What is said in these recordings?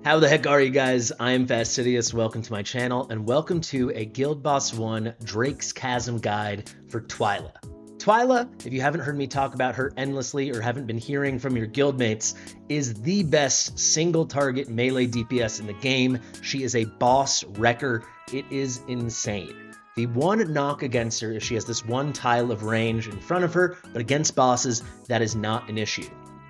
How the heck are you guys? I am Fastidious. Welcome to my channel and welcome to a Guild Boss 1 Drake's Chasm guide for Twyla. Twyla, if you haven't heard me talk about her endlessly or haven't been hearing from your guildmates, is the best single target melee DPS in the game. She is a boss wrecker. It is insane. The one knock against her is she has this one tile of range in front of her, but against bosses, that is not an issue.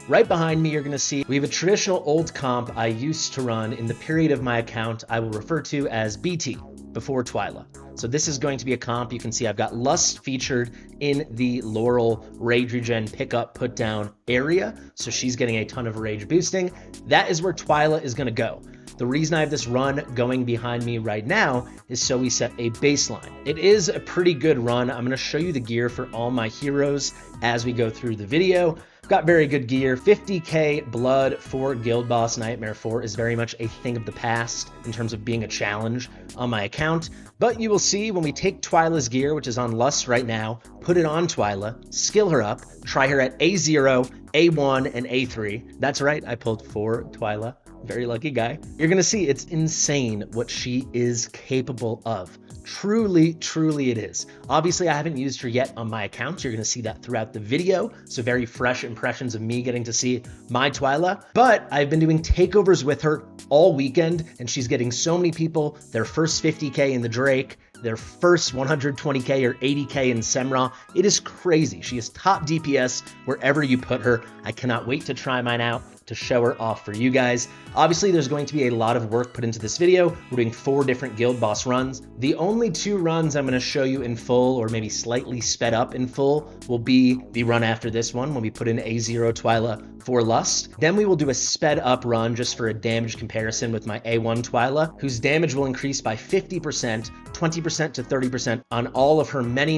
Right behind me, you're going to see we have a traditional old comp I used to run in the period of my account I will refer to as BT, before Twyla. So this is going to be a comp. You can see I've got Lust featured in the Laurel Rage Regen Pickup Put Down area. So she's getting a ton of rage boosting. That is where Twyla is going to go. The reason I have this run going behind me right now is so we set a baseline. It is a pretty good run. I'm going to show you the gear for all my heroes as we go through the video. Got very good gear. 50k blood for Guild Boss Nightmare 4 is very much a thing of the past in terms of being a challenge on my account. But you will see when we take Twyla's gear, which is on Lust right now, put it on Twyla, skill her up, try her at A0, A1, and A3. That's right, I pulled 4 Twyla. Very lucky guy. You're going to see it's insane what she is capable of. Truly, truly it is. Obviously, I haven't used her yet on my account. You're going to see that throughout the video. So very fresh impressions of me getting to see my Twyla. But I've been doing takeovers with her all weekend, and she's getting so many people their first 50k in the Drake, their first 120k or 80k in Semra. It is crazy. She is top DPS wherever you put her. I cannot wait to try mine out to show her off for you guys. Obviously, there's going to be a lot of work put into this video. We're doing 4 different Guild Boss runs. The only 2 runs I'm going to show you in full, or maybe slightly sped up in full, will be the run after this one when we put in A0 Twyla for Lust. Then we will do a sped up run just for a damage comparison with my A1 Twyla, whose damage will increase by 50%, 20% to 30% on all of her many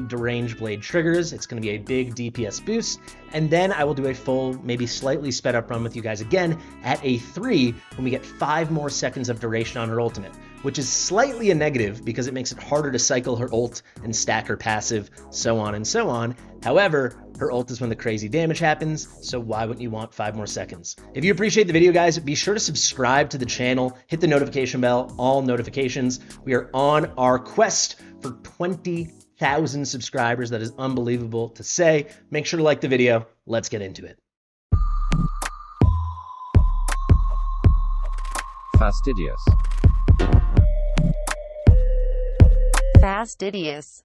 deranged blade triggers. It's going to be a big DPS boost. And then I will do a full, maybe slightly sped up run with you guys again at A3 when we get 5 more seconds of duration on her ultimate, which is slightly a negative because it makes it harder to cycle her ult and stack her passive, so on and so on. However, her ult is when the crazy damage happens, so why wouldn't you want 5 more seconds? If you appreciate the video, guys, be sure to subscribe to the channel, hit the notification bell, all notifications. We are on our quest for 20,000 subscribers. That is unbelievable to say. Make sure to like the video. Let's get into it. Fastidious. Fastidious.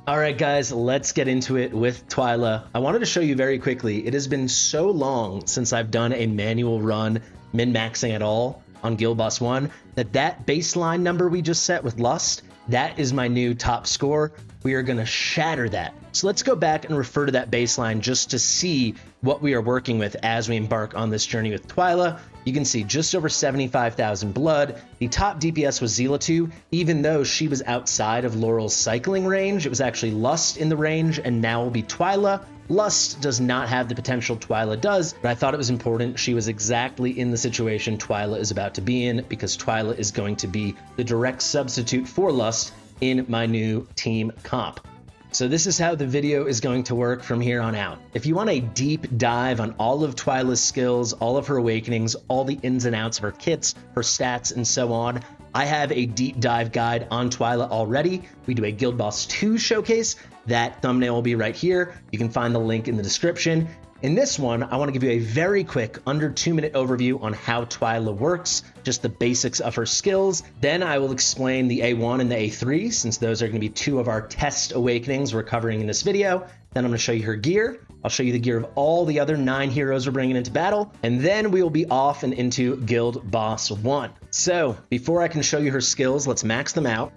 All right, guys, let's get into it with Twyla. I wanted to show you very quickly. It has been so long since I've done a manual run min-maxing at all on Guild Boss 1 that baseline number we just set with Lust, that is my new top score. We are going to shatter that. So let's go back and refer to that baseline just to see what we are working with as we embark on this journey with Twyla. You can see just over 75,000 blood. The top DPS was Zealot, even though she was outside of Laurel's cycling range. It was actually Lust in the range, and now will be Twyla. Lust does not have the potential Twyla does, but I thought it was important she was exactly in the situation Twyla is about to be in, because Twyla is going to be the direct substitute for Lust in my new team comp. So this is how the video is going to work from here on out. If you want a deep dive on all of Twyla's skills, all of her awakenings, all the ins and outs of her kits, her stats, and so on, I have a deep dive guide on Twyla already. We do a Guild Boss 2 showcase. That thumbnail will be right here. You can find the link in the description. In this one, I want to give you a very quick under 2-minute overview on how Twyla works, just the basics of her skills. Then I will explain the A1 and the A3, since those are going to be 2 of our test awakenings we're covering in this video. Then I'm going to show you her gear. I'll show you the gear of all the other 9 heroes we're bringing into battle. And then we will be off and into Guild Boss 1. So before I can show you her skills, let's max them out.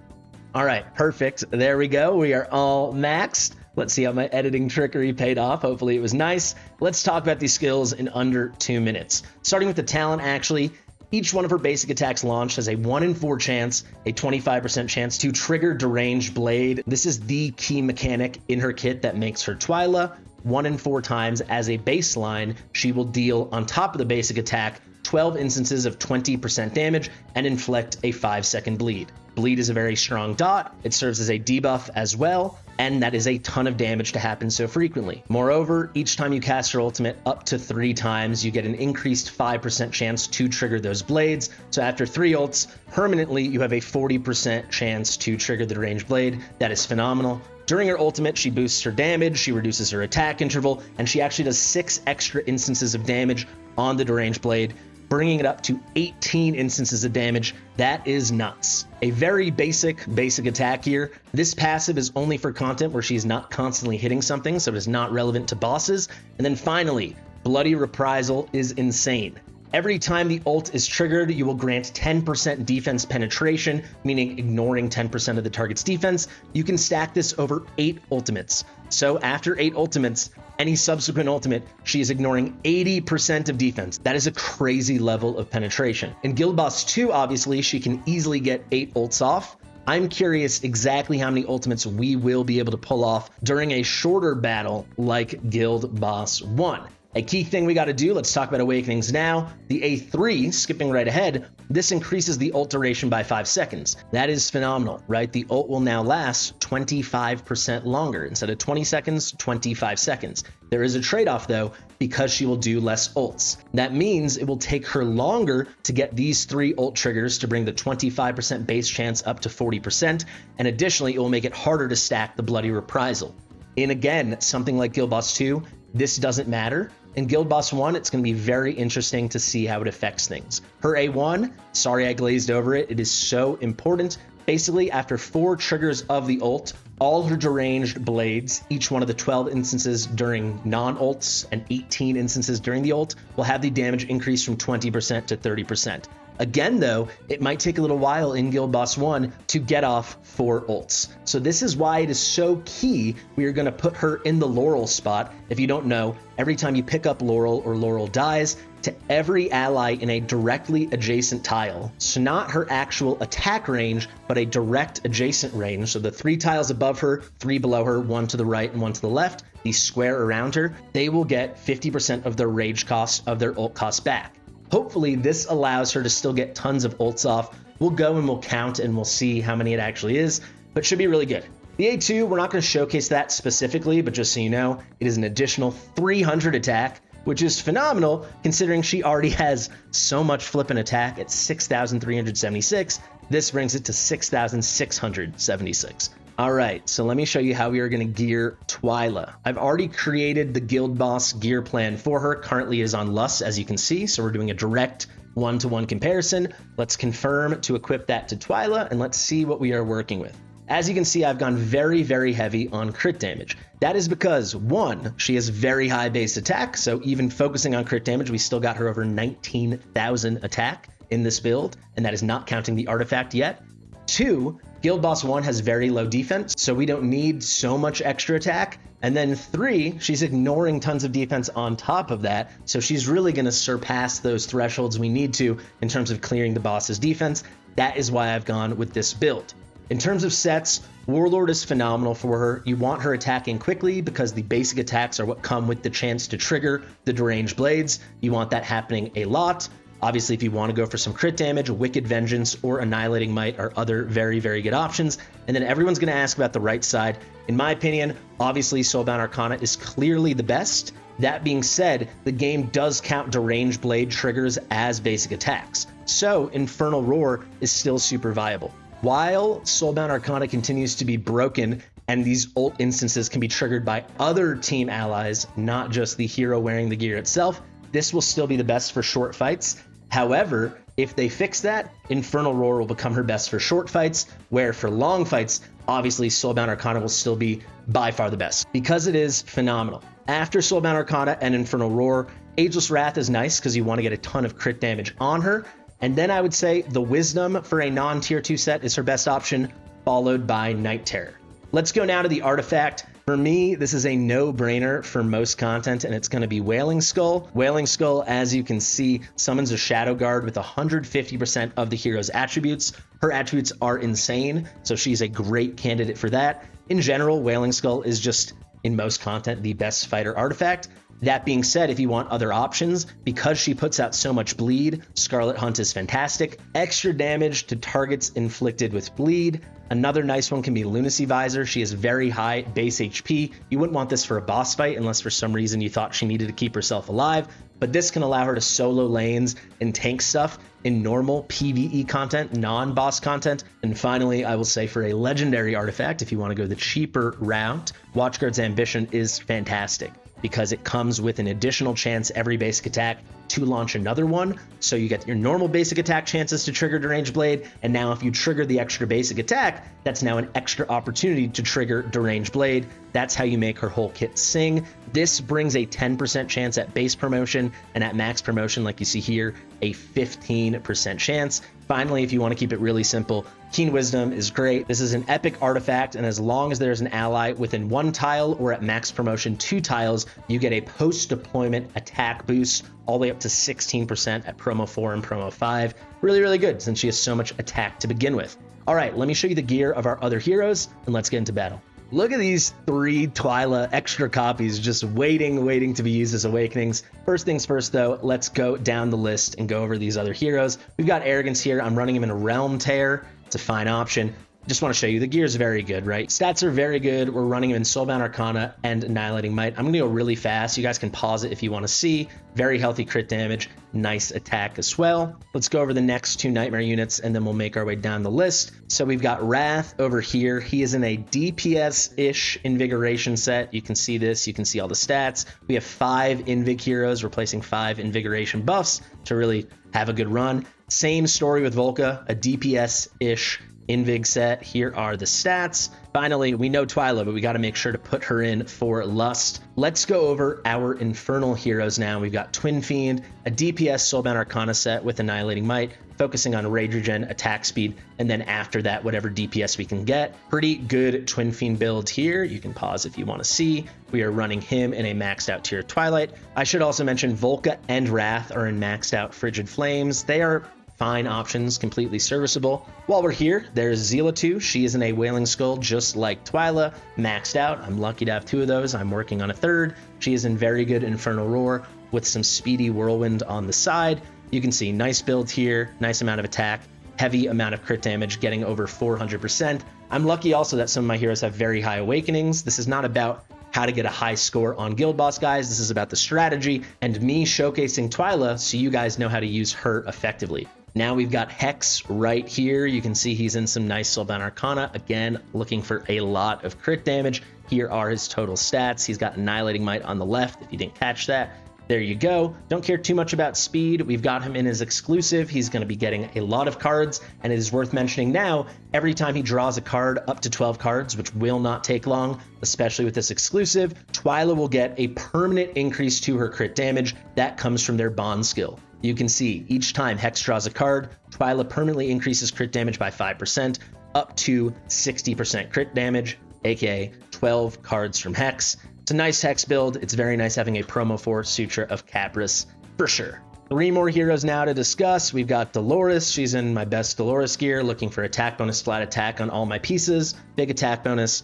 All right, perfect. There we go. We are all maxed. Let's see how my editing trickery paid off. Hopefully it was nice. Let's talk about these skills in under 2 minutes. Starting with the talent, actually, each one of her basic attacks launched has a 1 in 4 chance, a 25% chance to trigger Deranged Blade. This is the key mechanic in her kit that makes her Twyla. 1 in 4 times as a baseline, she will deal on top of the basic attack 12 instances of 20% damage and inflict a 5-second bleed. Bleed is a very strong dot. It serves as a debuff as well, and that is a ton of damage to happen so frequently. Moreover, each time you cast your ultimate up to 3 times, you get an increased 5% chance to trigger those blades. So after 3 ults, permanently you have a 40% chance to trigger the deranged blade. That is phenomenal. During her ultimate, she boosts her damage, she reduces her attack interval, and she actually does 6 extra instances of damage on the deranged blade, bringing it up to 18 instances of damage. That is nuts. A very basic attack here. This passive is only for content where she's not constantly hitting something, so it is not relevant to bosses. And then finally, Bloody Reprisal is insane. Every time the ult is triggered, you will grant 10% defense penetration, meaning ignoring 10% of the target's defense. You can stack this over 8 ultimates. So after 8 ultimates, any subsequent ultimate, she is ignoring 80% of defense. That is a crazy level of penetration. In Guild Boss 2, obviously, she can easily get 8 ults off. I'm curious exactly how many ultimates we will be able to pull off during a shorter battle like Guild Boss 1. A key thing we got to do, let's talk about Awakenings now. The A3, skipping right ahead, this increases the ult duration by 5 seconds. That is phenomenal, right? The ult will now last 25% longer. Instead of 20 seconds, 25 seconds. There is a trade-off though, because she will do less ults. That means it will take her longer to get these 3 ult triggers to bring the 25% base chance up to 40%, and additionally, it will make it harder to stack the Bloody Reprisal. In again, something like Guild Boss 2, this doesn't matter. In Guild Boss 1, it's going to be very interesting to see how it affects things. Her A1, sorry I glazed over it, it is so important. Basically, after 4 triggers of the ult, all her deranged blades, each one of the 12 instances during non-ults and 18 instances during the ult, will have the damage increase from 20% to 30%. Again, though, it might take a little while in Guild Boss 1 to get off 4 ults. So this is why it is so key we are going to put her in the Laurel spot. If you don't know, every time you pick up Laurel or Laurel dies, to every ally in a directly adjacent tile. So not her actual attack range, but a direct adjacent range. So the 3 tiles above her, 3 below her, 1 to the right and 1 to the left, the square around her, they will get 50% of their rage cost of their ult cost back. Hopefully this allows her to still get tons of ults off. We'll go and we'll count and we'll see how many it actually is, but should be really good. The A2, we're not going to showcase that specifically, but just so you know, it is an additional 300 attack, which is phenomenal considering she already has so much flippin' attack at 6,376. This brings it to 6,676. All right, so let me show you how we are going to gear Twyla. I've already created the Guild Boss gear plan for her. Currently is on Lust, as you can see, so we're doing a direct one-to-one comparison. Let's confirm to equip that to Twyla, and let's see what we are working with. As you can see, I've gone very, very heavy on crit damage. That is because, 1, she has very high base attack, so even focusing on crit damage, we still got her over 19,000 attack in this build, and that is not counting the artifact yet. 2, Guild Boss 1 has very low defense, so we don't need so much extra attack. And then 3, she's ignoring tons of defense on top of that, so she's really going to surpass those thresholds we need to in terms of clearing the boss's defense. That is why I've gone with this build. In terms of sets, Warlord is phenomenal for her. You want her attacking quickly because the basic attacks are what come with the chance to trigger the deranged blades. You want that happening a lot. Obviously, if you want to go for some crit damage, Wicked Vengeance or Annihilating Might are other very, very good options. And then everyone's going to ask about the right side. In my opinion, obviously, Soulbound Arcana is clearly the best. That being said, the game does count deranged blade triggers as basic attacks. So Infernal Roar is still super viable. While Soulbound Arcana continues to be broken, and these ult instances can be triggered by other team allies, not just the hero wearing the gear itself, this will still be the best for short fights. However, if they fix that, Infernal Roar will become her best for short fights, where for long fights, obviously Soulbound Arcana will still be by far the best, because it is phenomenal. After Soulbound Arcana and Infernal Roar, Ageless Wrath is nice because you want to get a ton of crit damage on her, and then I would say the Wisdom for a non-tier 2 set is her best option, followed by Night Terror. Let's go now to the artifact. For me, this is a no-brainer for most content, and it's going to be Wailing Skull. Wailing Skull, as you can see, summons a Shadow Guard with 150% of the hero's attributes. Her attributes are insane, so she's a great candidate for that. In general, Wailing Skull is just, in most content, the best fighter artifact. That being said, if you want other options, because she puts out so much bleed, Scarlet Hunt is fantastic. Extra damage to targets inflicted with bleed. Another nice one can be Lunacy Visor. She has very high base HP. You wouldn't want this for a boss fight unless for some reason you thought she needed to keep herself alive, but this can allow her to solo lanes and tank stuff in normal PvE content, non-boss content. And finally, I will say for a legendary artifact, if you want to go the cheaper route, Watchguard's Ambition is fantastic because it comes with an additional chance every basic attack to launch another one. So you get your normal basic attack chances to trigger Deranged Blade, and now if you trigger the extra basic attack, that's now an extra opportunity to trigger Deranged Blade. That's how you make her whole kit sing. This brings a 10% chance at base promotion, and at max promotion, like you see here, a 15% chance. Finally, if you want to keep it really simple, Keen Wisdom is great. This is an epic artifact, and as long as there's an ally within 1 tile or at max promotion 2 tiles, you get a post-deployment attack boost all the way up to 16% at promo 4 and promo 5. Really, really good since she has so much attack to begin with. All right, let me show you the gear of our other heroes, and let's get into battle. Look at these 3 Twyla extra copies just waiting to be used as awakenings. First things first though, let's go down the list and go over these other heroes. We've got Arrogance here. I'm running him in a Realm Tear. It's a fine option. Just want to show you the gear is very good, right? Stats are very good. We're running him in Soulbound Arcana and Annihilating Might. I'm going to go really fast. You guys can pause it if you want to see. Very healthy crit damage, nice attack as well. Let's go over the next 2 Nightmare units and then we'll make our way down the list. So we've got Wrath over here. He is in a DPS-ish Invigoration set. You can see this. You can see all the stats. We have 5 Invig heroes replacing 5 Invigoration buffs to really have a good run. Same story with Volca, a DPS-ish Invig set. Here are the stats. Finally, we know Twyla, but we got to make sure to put her in for Lust. Let's go over our Infernal heroes now. We've got Twinfiend, a DPS Soulbound Arcana set with Annihilating Might, focusing on rage regen, attack speed, and then after that, whatever DPS we can get. Pretty good Twinfiend build here. You can pause if you want to see. We are running him in a maxed out tier Twilight. I should also mention Volca and Wrath are in maxed out Frigid Flames. They are fine options, completely serviceable. While we're here, there's Zeala 2. She is in a Wailing Skull just like Twyla, maxed out. I'm lucky to have 2 of those. I'm working on a 3rd. She is in very good Infernal Roar with some speedy Whirlwind on the side. You can see nice build here, nice amount of attack, heavy amount of crit damage, getting over 400%. I'm lucky also that some of my heroes have very high awakenings. This is not about how to get a high score on Guild Boss, guys. This is about the strategy and me showcasing Twyla so you guys know how to use her effectively. Now we've got Hex right here. You can see he's in some nice Soulbound Arcana. Again, looking for a lot of crit damage. Here are his total stats. He's got Annihilating Might on the left, if you didn't catch that. There you go. Don't care too much about speed. We've got him in his exclusive. He's going to be getting a lot of cards, and it is worth mentioning now, every time he draws a card up to 12 cards, which will not take long, especially with this exclusive, Twyla will get a permanent increase to her crit damage. That comes from their bond skill. You can see each time Hex draws a card, Twyla permanently increases crit damage by 5%, up to 60% crit damage, aka 12 cards from Hex. It's a nice Hex build. It's very nice having a promo 4 Suture of Capris for sure. 3 more heroes now to discuss. We've got Dolores. She's in my best Dolores gear, looking for attack bonus, flat attack on all my pieces, big attack bonus,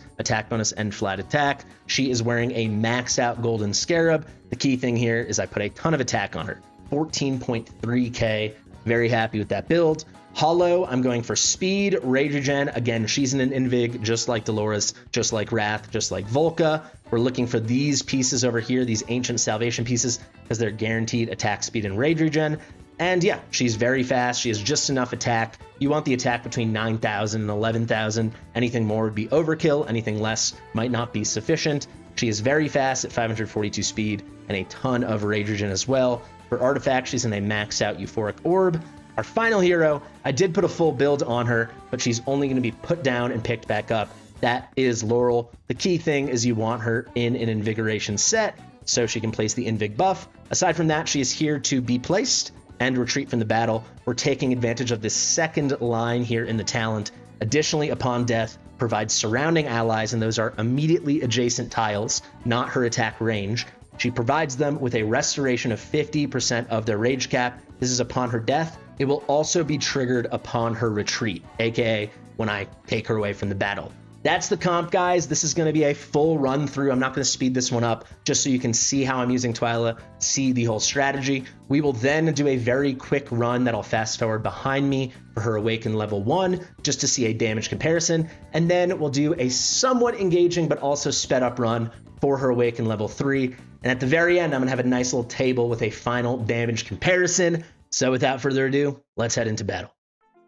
and flat attack. She is wearing a maxed out Golden Scarab. The key thing here is I put a ton of attack on her. 14.3k. Very happy with that build. Hollow, I'm going for speed, rage regen. Again, she's in an Invig, just like Dolores, just like Wrath, just like Volca. We're looking for these pieces over here, these Ancient Salvation pieces, because they're guaranteed attack speed and rage regen. And yeah, she's very fast. She has just enough attack. You want the attack between 9,000 and 11,000. Anything more would be overkill. Anything less might not be sufficient. She is very fast at 542 speed and a ton of rage regen as well. For artifact, she's in a maxed out Euphoric Orb. Our final hero, I did put a full build on her, but she's only going to be put down and picked back up. That is Laurel. The key thing is you want her in an Invigoration set so she can place the Invig buff. Aside from that, she is here to be placed and retreat from the battle. We're taking advantage of this second line here in the talent. Additionally, upon death, provides surrounding allies, and those are immediately adjacent tiles, not her attack range. She provides them with a restoration of 50% of their rage cap. This is upon her death. It will also be triggered upon her retreat, aka when I take her away from the battle. That's the comp, guys. This is going to be a full run through. I'm not going to speed this one up just so you can see how I'm using Twyla, see the whole strategy. We will then do a very quick run that I'll fast forward behind me for her Awaken level 1 just to see a damage comparison. And then we'll do a somewhat engaging but also sped up run for her Awaken level 3. And at the very end, I'm going to have a nice little table with a final damage comparison. So without further ado, let's head into battle.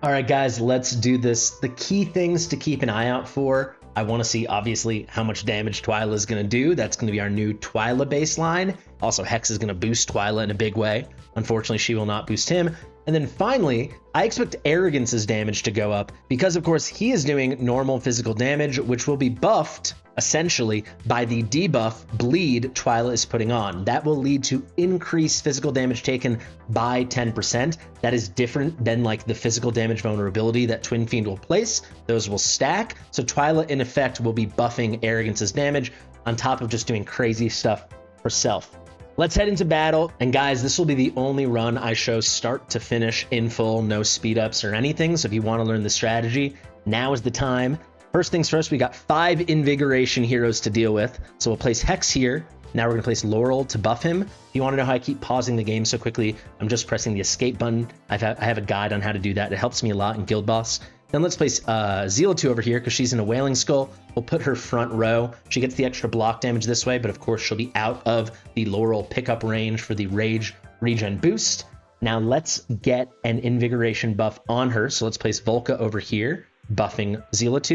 All right, guys, let's do this. The key things to keep an eye out for, I want to see, obviously, how much damage Twyla is going to do. That's going to be our new Twyla baseline. Also, Hex is going to boost Twyla in a big way. Unfortunately, she will not boost him. And then finally, I expect Arrogance's damage to go up because, of course, he is doing normal physical damage, which will be buffed, essentially, by the debuff Bleed Twyla is putting on. That will lead to increased physical damage taken by 10%. That is different than like the physical damage vulnerability that Twinfiend will place. Those will stack. So Twyla, in effect, will be buffing Arrogance's damage on top of just doing crazy stuff herself. Let's head into battle. And guys, this will be the only run I show start to finish in full, no speed ups or anything. So if you want to learn the strategy, now is the time. First things first, we got 5 Invigoration heroes to deal with. So we'll place Hex here. Now we're going to place Laurel to buff him. If you want to know how I keep pausing the game so quickly, I'm just pressing the escape button. I have a guide on how to do that. It helps me a lot in Guild Boss. Then let's place Zealot over here because she's in a Wailing Skull. We'll put her front row. She gets the extra block damage this way, but of course she'll be out of the Laurel pickup range for the Rage regen boost. Now let's get an Invigoration buff on her. So let's place Volca over here, buffing Zealot.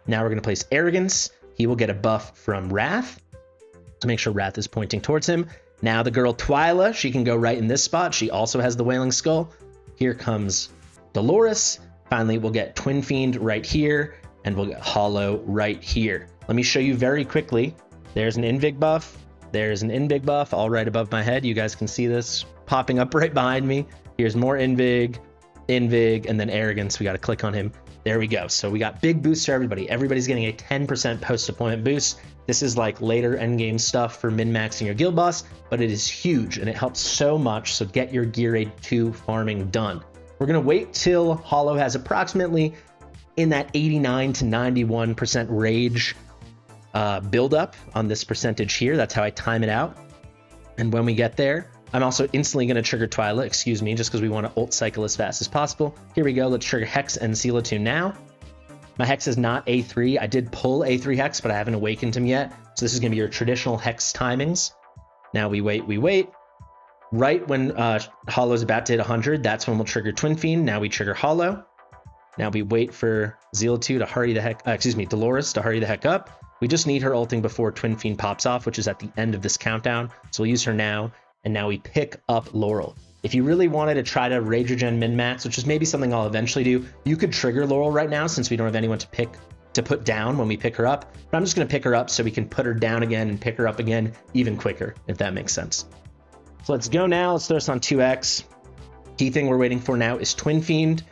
Now we're going to place Arrogance. He will get a buff from Wrath to make sure Wrath is pointing towards him. Now the girl Twyla, she can go right in this spot. She also has the Wailing Skull. Here comes Dolores. Finally, we'll get Twinfiend right here, and we'll get Hollow right here. Let me show you very quickly. There's an Invig buff. There's an Invig buff all right above my head. You guys can see this popping up right behind me. Here's more Invig, and then Arrogance. We got to click on him. There we go. So we got big boosts for everybody. Everybody's getting a 10% post-deployment boost. This is like later endgame stuff for min-maxing your guild boss, but it is huge, and it helps so much. So get your Gear Aid 2 farming done. We're going to wait till Hollow has approximately in that 89 to 91% rage buildup on this percentage here. That's how I time it out. And when we get there, I'm also instantly going to trigger Twyla, excuse me, just because we want to ult cycle as fast as possible. Here we go. Let's trigger Hex and Zealot now. My Hex is not A3. I did pull A3 Hex, but I haven't awakened him yet. So this is going to be your traditional Hex timings. Now we wait. Right when Hollow's about to hit 100, that's when we'll trigger Twinfiend. Now we trigger Hollow. Now we wait for Zealot to hurry the heck, Dolores to hurry the heck up. We just need her ulting before Twinfiend pops off, which is at the end of this countdown. So we'll use her now, and now we pick up Laurel. If you really wanted to try to Rage Regen min-max, which is maybe something I'll eventually do, you could trigger Laurel right now since we don't have anyone to put down when we pick her up. But I'm just going to pick her up so we can put her down again and pick her up again even quicker, if that makes sense. So let's go now. Let's throw this on 2x. Key thing we're waiting for now is Twinfiend.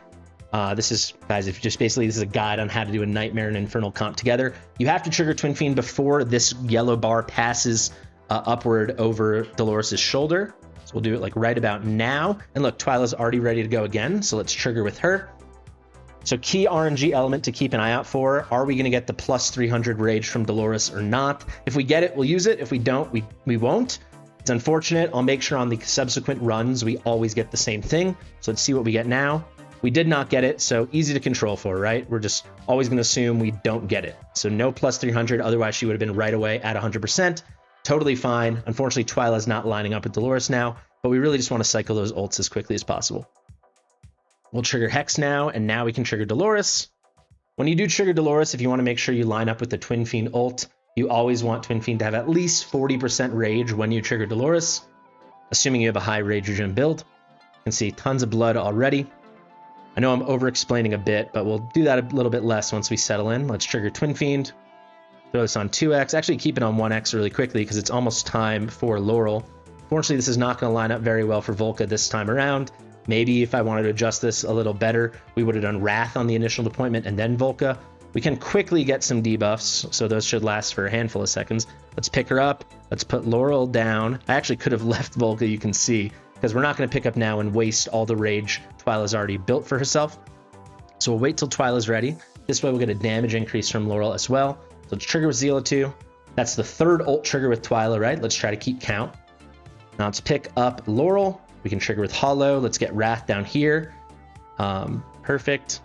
This is, guys, if just basically this is a guide on how to do a Nightmare and Infernal comp together. You have to trigger Twinfiend before this yellow bar passes upward over Dolores' shoulder. So we'll do it like right about now. And look, Twyla's already ready to go again. So let's trigger with her. So key RNG element to keep an eye out for. Are we going to get the plus 300 rage from Dolores or not? If we get it, we'll use it. If we don't, we won't. It's unfortunate. I'll make sure on the subsequent runs we always get the same thing. So let's see what we get now. We did not get it, so easy to control for, right? We're just always going to assume we don't get it. So no plus 300, otherwise she would have been right away at 100%. Totally fine. Unfortunately, Twyla's not lining up with Dolores now, but we really just want to cycle those ults as quickly as possible. We'll trigger Hex now, and now we can trigger Dolores. When you do trigger Dolores, if you want to make sure you line up with the Twinfiend ult, you always want Twinfiend to have at least 40% rage when you trigger Dolores, assuming you have a high rage regen build. You can see tons of blood already. I know I'm over-explaining a bit, but we'll do that a little bit less once we settle in. Let's trigger Twinfiend. Throw this on 2x. Actually, keep it on 1x really quickly because it's almost time for Laurel. Fortunately, this is not going to line up very well for Volca this time around. Maybe if I wanted to adjust this a little better, we would have done Wrath on the initial deployment and then Volca. We can quickly get some debuffs, so those should last for a handful of seconds. Let's pick her up. Let's put Laurel down. I actually could have left Volca, you can see, because we're not going to pick up now and waste all the rage Twyla's already built for herself. So we'll wait till Twyla's ready. This way we'll get a damage increase from Laurel as well. So let's trigger with Zeal 2. That's the third ult trigger with Twyla, right? Let's try to keep count. Now let's pick up Laurel. We can trigger with Hollow. Let's get Wrath down here. Perfect.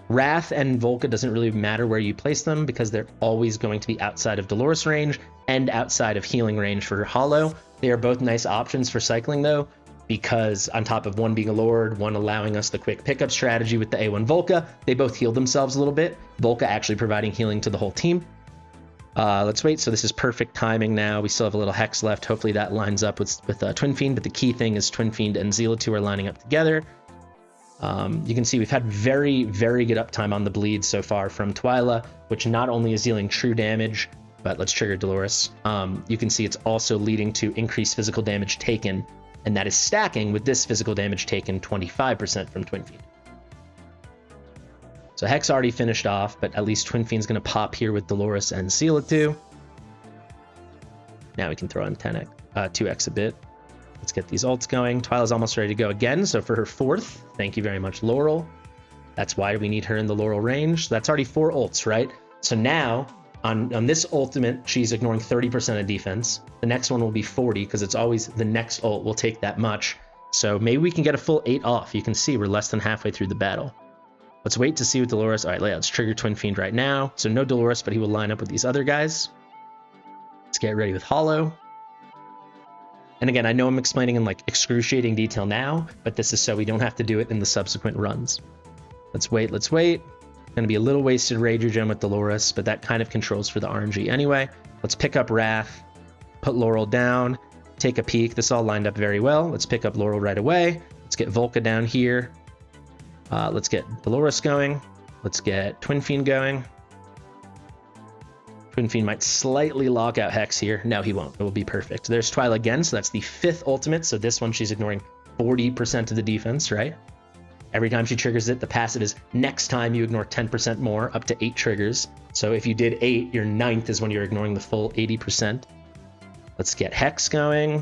Wrath and Volca doesn't really matter where you place them because they're always going to be outside of Dolores range and outside of healing range for Hollow. They are both nice options for cycling though, because on top of one being a Lord, one allowing us the quick pickup strategy with the A1 Volca, they both heal themselves a little bit. Volca actually providing healing to the whole team. Let's wait. So this is perfect timing now. We still have a little Hex left. Hopefully that lines up with Twinfiend, but the key thing is Twinfiend and Zeal 2 are lining up together. You can see we've had very, very good uptime on the bleed so far from Twyla, which not only is dealing true damage, but let's trigger Dolores. You can see it's also leading to increased physical damage taken, and that is stacking with this physical damage taken 25% from Twinfiend. So Hex already finished off, but at least Twinfiend's going to pop here with Dolores and Seal 2. Now we can throw in 2x a bit. Let's get these ults going. Twyla's almost ready to go again, so for her fourth, thank you very much, Laurel. That's why we need her in the Laurel range. So that's already 4 ults, right? So now, on this ultimate, she's ignoring 30% of defense. The next one will be 40, because it's always the next ult will take that much. So maybe we can get a full 8 off. You can see we're less than halfway through the battle. Let's wait to see with Dolores. All right, let's trigger Twinfiend right now. So no Dolores, but he will line up with these other guys. Let's get ready with Hollow. And again, I know I'm explaining in like excruciating detail now, but this is so we don't have to do it in the subsequent runs. Let's wait, let's wait. Gonna be a little wasted Rager Gem with Dolores, but that kind of controls for the RNG anyway. Let's pick up Wrath, put Laurel down, take a peek. This all lined up very well. Let's pick up Laurel right away. Let's get Volca down here. Let's get Dolores going. Let's get Twinfiend going. Twinfiend might slightly lock out Hex here. No, he won't. It will be perfect. There's Twyla again, so that's the 5th ultimate. So this one, she's ignoring 40% of the defense, right? Every time she triggers it, the passive is next time you ignore 10% more, up to 8 triggers. So if you did 8, your 9th is when you're ignoring the full 80%. Let's get Hex going.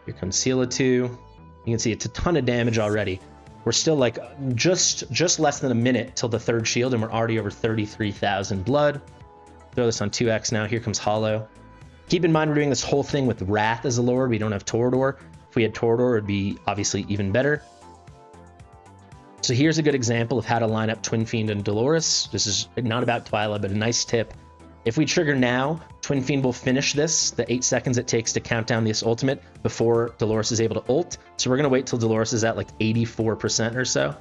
Here comes Seal 2. You can see it's a ton of damage already. We're still like just less than a minute till the 3rd shield, and we're already over 33,000 blood. Throw this on 2x now. Here comes Hollow. Keep in mind we're doing this whole thing with Wrath as a Lord. We don't have Torador. If we had Torador, it would be obviously even better. So here's a good example of how to line up Twinfiend and Dolores. This is not about Twyla, but a nice tip. If we trigger now, Twinfiend will finish this, the 8 seconds it takes to count down this ultimate before Dolores is able to ult. So we're going to wait till Dolores is at like 84% or so.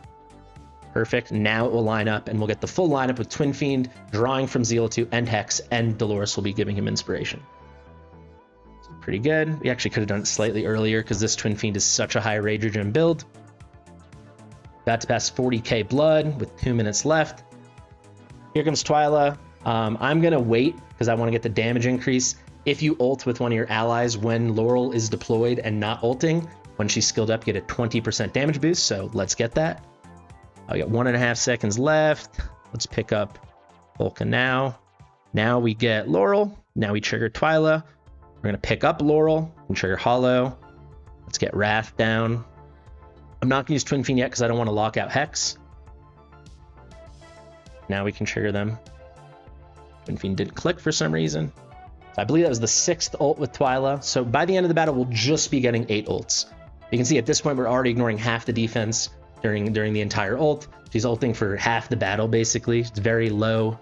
Perfect. Now it will line up, and we'll get the full lineup with Twinfiend drawing from Zeal 2 and Hex, and Dolores will be giving him inspiration. So pretty good. We actually could have done it slightly earlier because this Twinfiend is such a high Rager Gem build. About to pass 40k blood with 2 minutes left. Here comes Twyla. I'm going to wait because I want to get the damage increase. If you ult with one of your allies when Laurel is deployed and not ulting, when she's skilled up, you get a 20% damage boost. So let's get that. I got 1.5 seconds left. Let's pick up Volca now. Now we get Laurel. Now we trigger Twyla. We're going to pick up Laurel and trigger Hollow. Let's get Wrath down. I'm not going to use Twinfiend yet because I don't want to lock out Hex. Now we can trigger them. Twinfiend didn't click for some reason. I believe that was the 6th ult with Twyla. So by the end of the battle, we'll just be getting 8 ults. You can see at this point, we're already ignoring half the defense during the entire ult. She's ulting for half the battle, basically. It's very low,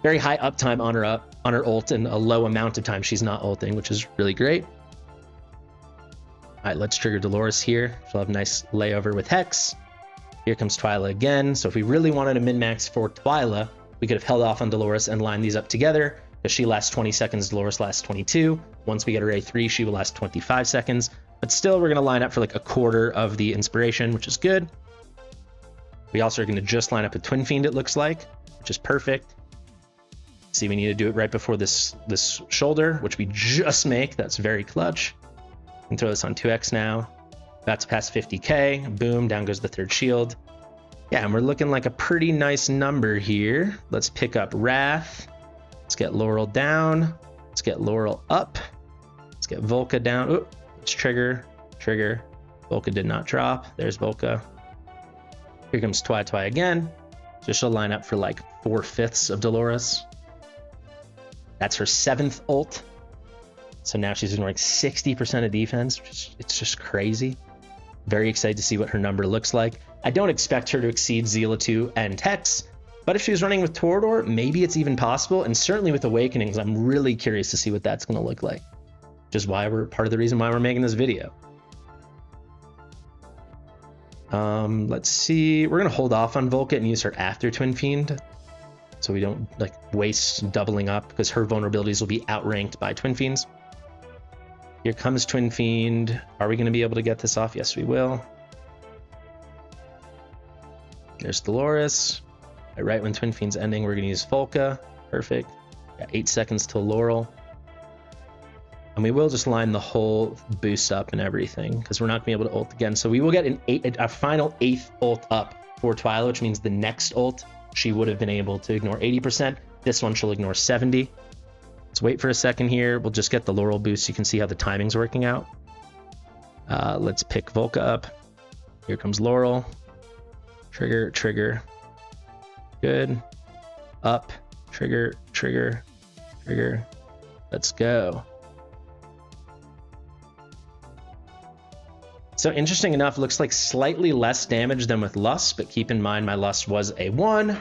very high uptime on her ult, and a low amount of time she's not ulting, which is really great. All right, let's trigger Dolores here. She'll have a nice layover with Hex. Here comes Twyla again. So if we really wanted a min-max for Twyla, we could have held off on Dolores and lined these up together. If she lasts 20 seconds, Dolores lasts 22. Once we get her A3, she will last 25 seconds. But still, we're going to line up for like a quarter of the inspiration, which is good. We also are going to just line up with Twinfiend, it looks like, which is perfect. See, we need to do it right before this shoulder, which we just make. That's very clutch. And throw this on 2x now. About to pass 50k. Boom, down goes the 3rd shield. Yeah, and we're looking like a pretty nice number here. Let's pick up Wrath. Let's get Laurel down. Let's get Laurel up. Let's get Volca down. Oop, let's trigger. Volca did not drop. There's Volca. Here comes Twy again. So she'll line up for like 4/5 of Dolores. That's her 7th ult. So now she's ignoring 60% of defense. It's just crazy. Very excited to see what her number looks like. I don't expect her to exceed Zeala 2 and Tex, but if she was running with Torador, maybe it's even possible. And certainly with Awakenings, I'm really curious to see what that's going to look like. Which is why part of the reason why we're making this video. Let's see. We're going to hold off on Volca and use her after Twinfiend, so we don't like waste doubling up, because her vulnerabilities will be outranked by Twinfiend's. Here comes Twinfiend. Are we going to be able to get this off? Yes, we will. There's Dolores. Right when Twinfiend's ending, we're going to use Volca. Perfect. Got 8 seconds till Laurel. And we will just line the whole boost up and everything, because we're not going to be able to ult again. So we will get a final 8th ult up for Twyla, which means the next ult she would have been able to ignore 80%. This one she'll ignore 70%. Let's wait for a second here. We'll just get the Laurel boost. You can see how the timing's working out. Let's pick Volca up. Here comes Laurel. Trigger, trigger. Good. Up. Trigger, trigger, trigger. Let's go. So interesting enough, looks like slightly less damage than with Lust, but keep in mind my Lust was a 1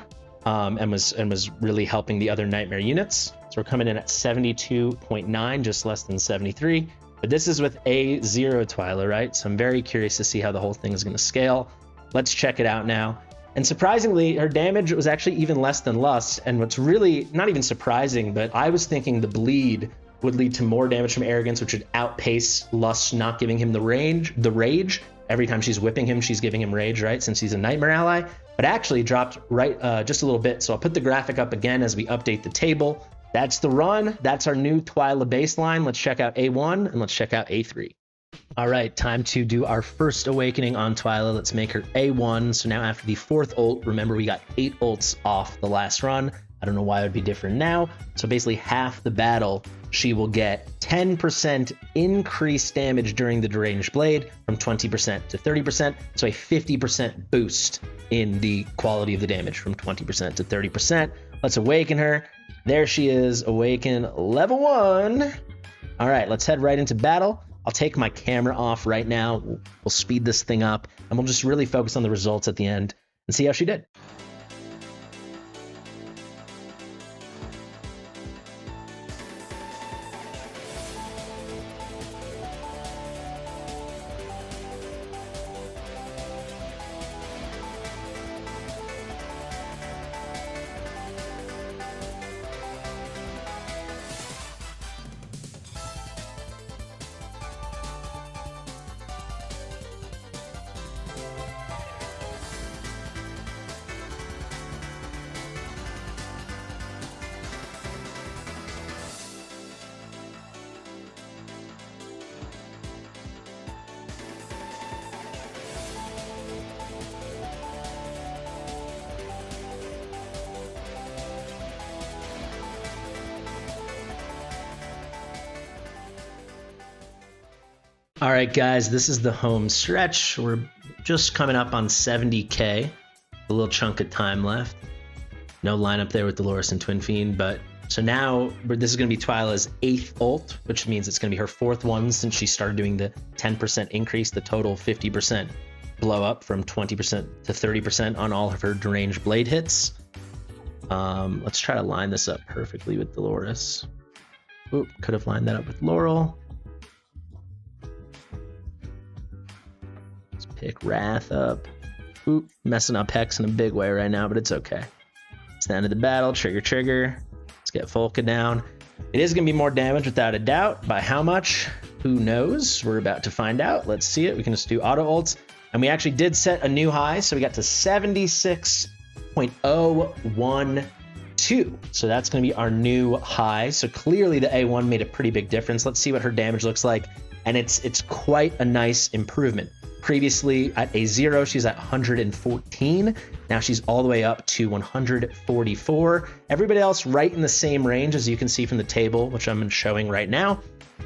and was really helping the other Nightmare units. So we're coming in at 72.9, just less than 73. But this is with A0 Twyla, right? So I'm very curious to see how the whole thing is going to scale. Let's check it out now. And surprisingly, her damage was actually even less than Lust. And what's really not even surprising, but I was thinking the bleed would lead to more damage from Arrogance, which would outpace Lust not giving him the rage. Every time she's whipping him, she's giving him rage, right? Since he's a Nightmare ally, but actually dropped right just a little bit. So I'll put the graphic up again as we update the table. That's the run. That's our new Twyla baseline. Let's check out A1 and let's check out A3. All right, time to do our first awakening on Twyla. Let's make her A1. So now after the 4th ult, remember we got 8 ults off the last run. I don't know why it would be different now. So basically half the battle, she will get 10% increased damage during the deranged blade from 20% to 30%. So a 50% boost in the quality of the damage from 20% to 30%. Let's awaken her. There she is, awaken level 1. All right, let's head right into battle. I'll take my camera off right now. We'll speed this thing up and we'll just really focus on the results at the end and see how she did. All right, guys, this is the home stretch. We're just coming up on 70K, a little chunk of time left. No lineup there with Dolores and Twinfiend, but so now this is going to be Twyla's 8th ult, which means it's going to be her 4th one since she started doing the 10% increase, the total 50% blow up from 20% to 30% on all of her deranged blade hits. Let's try to line this up perfectly with Dolores. Oop, could have lined that up with Laurel. Pick Wrath up. Oop, messing up Hex in a big way right now, but it's okay. It's the end of the battle. Trigger, trigger. Let's get Volca down. It is going to be more damage without a doubt. By how much? Who knows? We're about to find out. Let's see it. We can just do auto ults. And we actually did set a new high, so we got to 76.012. So that's going to be our new high. So clearly the A1 made a pretty big difference. Let's see what her damage looks like. And it's quite a nice improvement. Previously at A0, she's at 114. Now she's all the way up to 144. Everybody else right in the same range, as you can see from the table, which I'm showing right now.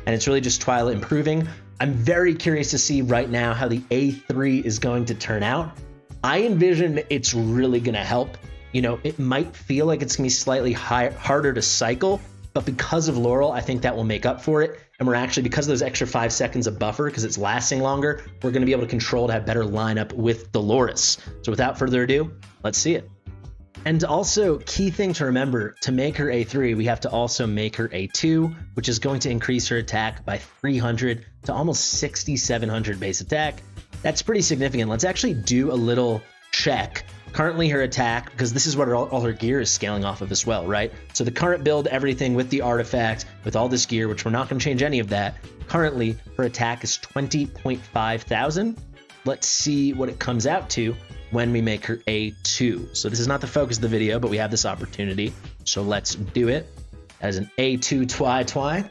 And it's really just Twyla improving. I'm very curious to see right now how the A3 is going to turn out. I envision it's really going to help you know, it might feel like it's gonna be slightly harder to cycle, but because of Laurel, I think that will make up for it. And we're actually, because of those extra 5 seconds of buffer, because it's lasting longer, we're gonna be able to control to have better lineup with Dolores. So without further ado, let's see it. And also, key thing to remember, to make her A3, we have to also make her A2, which is going to increase her attack by 300 to almost 6,700 base attack. That's pretty significant. Let's actually do a little check. Currently her attack, because this is what all her gear is scaling off of as well, right? So the current build, everything with the artifact, with all this gear, which we're not going to change any of that. Currently, her attack is 20.5 thousand. Let's see what it comes out to when we make her A2. So this is not the focus of the video, but we have this opportunity. So let's do it. As an A2 Twy.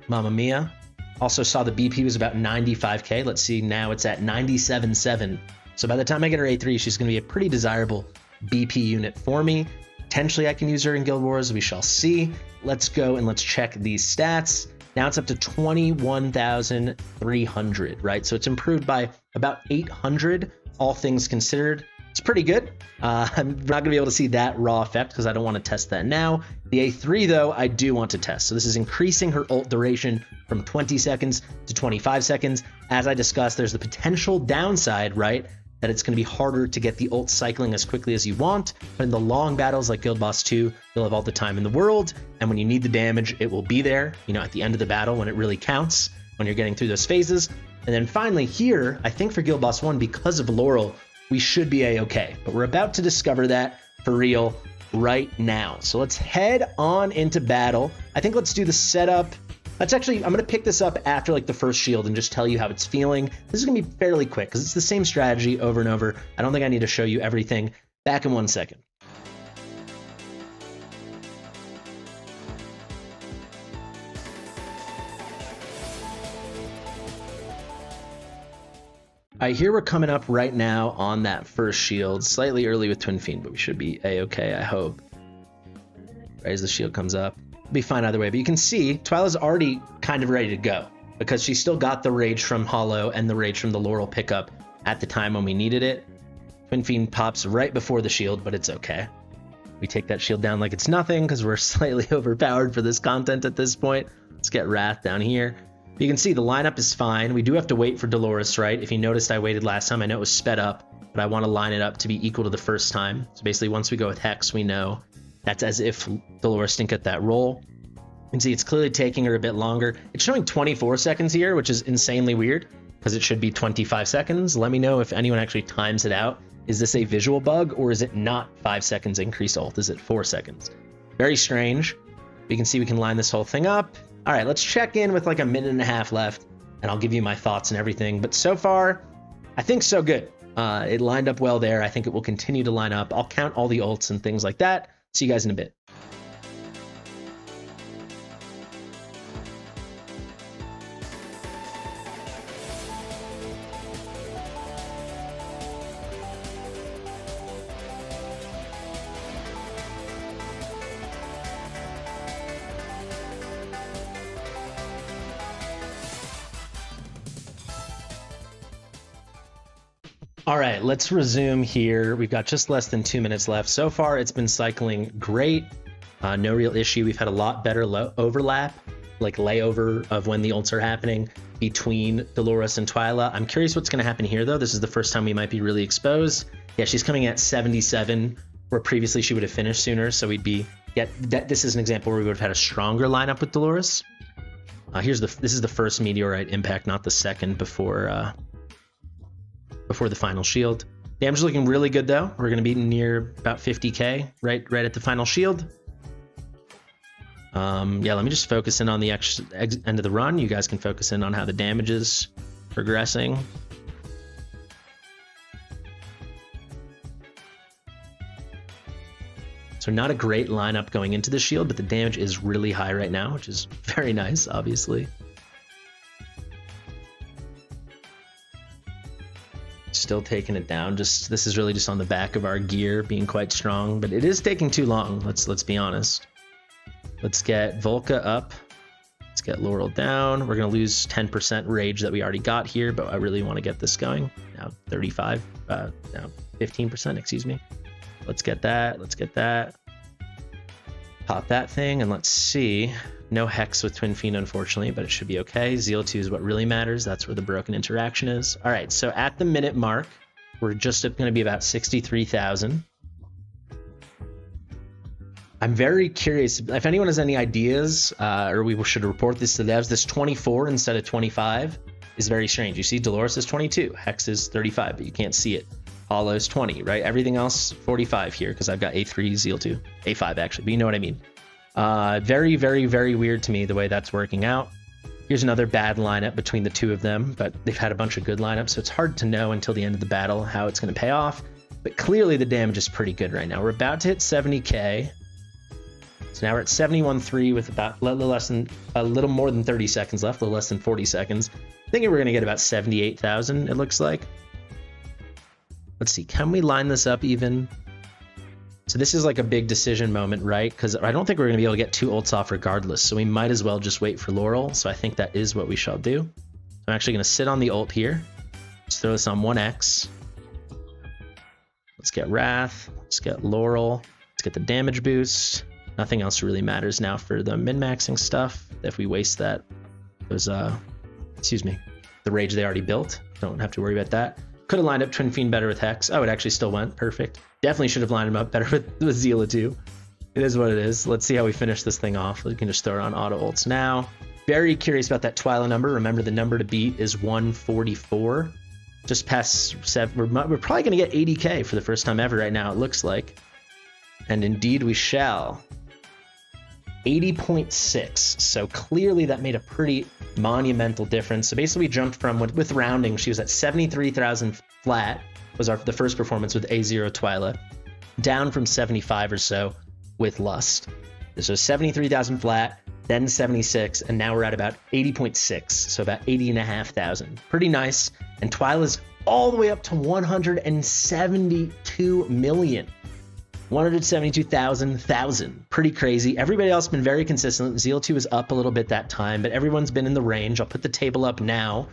Mamma mia. Also saw the BP was about 95k. Let's see, now it's at 97.7. So by the time I get her A3, she's going to be a pretty desirable BP unit for me. Potentially I can use her in Guild Wars, we shall see. Let's go and let's check these stats. Now it's up to 21,300, right? So it's improved by about 800, all things considered. It's pretty good. I'm not gonna be able to see that raw effect because I don't want to test that now. The A3 though, I do want to test. So this is increasing her ult duration from 20 seconds to 25 seconds. As I discussed, there's the potential downside, right? That it's going to be harder to get the ult cycling as quickly as you want, but in the long battles like Guild Boss 2, you'll have all the time in the world, and when you need the damage, it will be there, you know, at the end of the battle when it really counts, when you're getting through those phases. And then finally here, I think for Guild Boss 1, because of Laurel, we should be a-okay, but we're about to discover that for real right now. So let's head on into battle. I think let's do the setup. Let's actually, I'm going to pick this up after like the first shield and just tell you how it's feeling. This is going to be fairly quick because it's the same strategy over and over. I don't think I need to show you everything. Back in 1 second. All right, here we're coming up right now on that first shield. Slightly early with Twinfiend, but we should be a-okay, I hope. Right as the shield comes up. Be fine either way, but you can see Twyla's already kind of ready to go because she still got the rage from Hollow and the rage from the Laurel pickup at the time when we needed it. Twinfiend pops right before the shield, but it's okay. We take that shield down like it's nothing because we're slightly overpowered for this content at this point. Let's get Wrath down here. But you can see the lineup is fine. We do have to wait for Dolores, right? If you noticed, I waited last time. I know it was sped up, but I want to line it up to be equal to the first time. So basically, once we go with Hex, we know that's as if Dolores didn't get that roll. You can see it's clearly taking her a bit longer. It's showing 24 seconds here, which is insanely weird because it should be 25 seconds. Let me know if anyone actually times it out. Is this a visual bug or is it not 5 seconds increased ult? Is it 4 seconds? Very strange. You can see we can line this whole thing up. All right, let's check in with like a minute and a half left and I'll give you my thoughts and everything. But so far, I think so good. It lined up well there. I think it will continue to line up. I'll count all the ults and things like that. See you guys in a bit. All right, let's resume here. We've got just less than 2 minutes left. So far, it's been cycling great. No real issue. We've had a lot better overlap, like layover of when the ults are happening between Dolores and Twyla. I'm curious what's going to happen here, though. This is the first time we might be really exposed. Yeah, she's coming at 77, where previously she would have finished sooner. So we'd be, this is an example where we would have had a stronger lineup with Dolores. This is the first meteorite impact, not the second before the final shield. Damage is looking really good though. We're going to be near about 50k right at the final shield. Yeah, let me just focus in on the end of the run. You guys can focus in on how the damage is progressing. So not a great lineup going into the shield, but the damage is really high right now, which is very nice, obviously. Still taking it down. This is really just on the back of our gear being quite strong, but it is taking too long. Let's be honest. Let's get Volca up. Let's get Laurel down. We're gonna lose 10% rage that we already got here, but I really want to get this going. Now 35, now 15%, excuse me. Let's get that. Let's get that. Pop that thing, and let's see. No Hex with Twinfiend, unfortunately, but it should be okay. Zeal 2 is what really matters. That's where the broken interaction is. All right, so at the minute mark, we're just going to be about 63,000. I'm very curious if anyone has any ideas, or we should report this to devs. This 24 instead of 25 is very strange. You see Dolores is 22, Hex is 35, but you can't see it. Hollow's 20, right? Everything else 45 here because I've got A3, Zeal 2, A5 actually, but you know what I mean. Very, very, very weird to me the way that's working out. Here's another bad lineup between the two of them, but they've had a bunch of good lineups, so it's hard to know until the end of the battle how it's going to pay off. But clearly the damage is pretty good right now. We're about to hit 70k. So now we're at 71.3 with about a little more than 30 seconds left, a little less than 40 seconds. Thinking we're going to get about 78,000, it looks like. Let's see, can we line this up even? So this is like a big decision moment, right? Because I don't think we're going to be able to get 2 ults off regardless, so we might as well just wait for Laurel. So I think that is what we shall do. I'm actually going to sit on the ult here. Let's throw this on 1x. Let's get Wrath. Let's get Laurel. Let's get the damage boost. Nothing else really matters now for the min-maxing stuff. If we waste that, those, excuse me, the rage they already built. Don't have to worry about that. Could have lined up Twinfiend better with Hex. Oh, it actually still went. Perfect. Definitely should have lined him up better with Zeal 2. It is what it is. Let's see how we finish this thing off. We can just throw it on auto ults now. Very curious about that Twyla number. Remember, the number to beat is 144. Just past 7. We're probably going to get 80k for the first time ever right now, it looks like. And indeed we shall. 80.6. So clearly that made a pretty monumental difference. So basically we jumped from, with rounding, she was at 73,000 flat, was the first performance with A0 Twyla, down from 75 or so with Lust. So 73,000 flat, then 76, and now we're at about 80.6, so about 80,500. Pretty nice. And Twyla's all the way up to 172 million. 172,000. Pretty crazy. Everybody else has been very consistent. Zeal 2 is up a little bit that time, but everyone's been in the range. I'll put the table up now.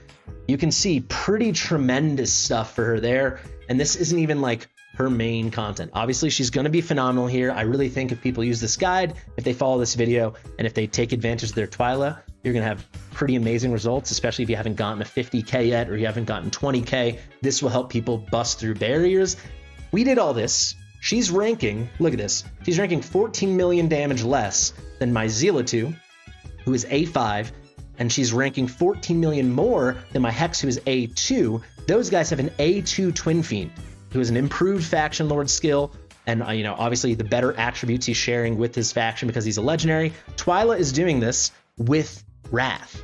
You can see pretty tremendous stuff for her there, and this isn't even like her main content. Obviously, she's going to be phenomenal here. I really think if people use this guide, if they follow this video, and if they take advantage of their Twyla, you're going to have pretty amazing results, especially if you haven't gotten a 50k yet or you haven't gotten 20k. This will help people bust through barriers. We did all this. She's ranking, look at this, she's ranking 14 million damage less than my Zeal 2, who is A5, and she's ranking 14 million more than my Hex, who is A2. Those guys have an A2 Twinfiend, who is an improved Faction Lord skill, and you know, obviously the better attributes he's sharing with his faction because he's a legendary. Twyla is doing this with Wrath.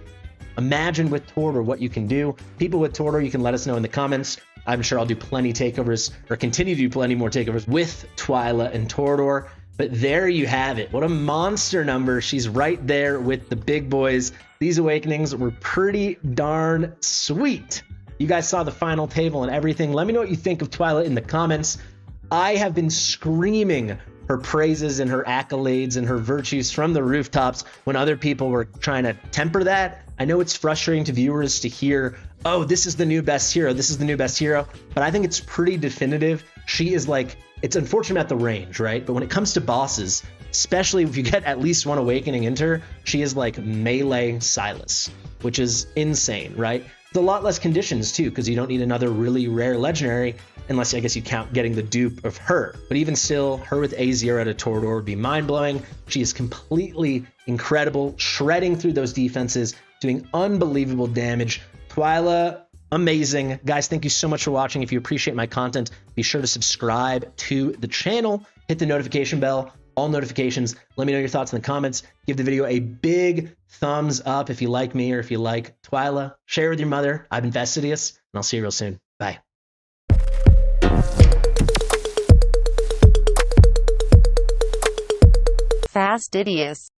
Imagine with Tordor what you can do. People with Tordor, you can let us know in the comments. I'm sure I'll do plenty takeovers, or continue to do plenty more takeovers with Twyla and Tordor. But there you have it. What a monster number. She's right there with the big boys. These awakenings were pretty darn sweet. You guys saw the final table and everything. Let me know what you think of Twyla in the comments. I have been screaming her praises and her accolades and her virtues from the rooftops when other people were trying to temper that. I know it's frustrating to viewers to hear, oh, this is the new best hero, this is the new best hero, but I think it's pretty definitive. She is like, it's unfortunate about the range, right? But when it comes to bosses, especially if you get at least one awakening into her, she is like melee Silas, which is insane, right? It's a lot less conditions too, because you don't need another really rare legendary, unless I guess you count getting the dupe of her. But even still, her with A0 at a Tordor would be mind-blowing. She is completely incredible, shredding through those defenses, doing unbelievable damage. Twyla, amazing. Guys, thank you so much for watching. If you appreciate my content, be sure to subscribe to the channel, hit the notification bell, all notifications. Let me know your thoughts in the comments. Give the video a big thumbs up if you like me or if you like Twyla. Share with your mother. I've been Fastidious, and I'll see you real soon. Bye. Fastidious.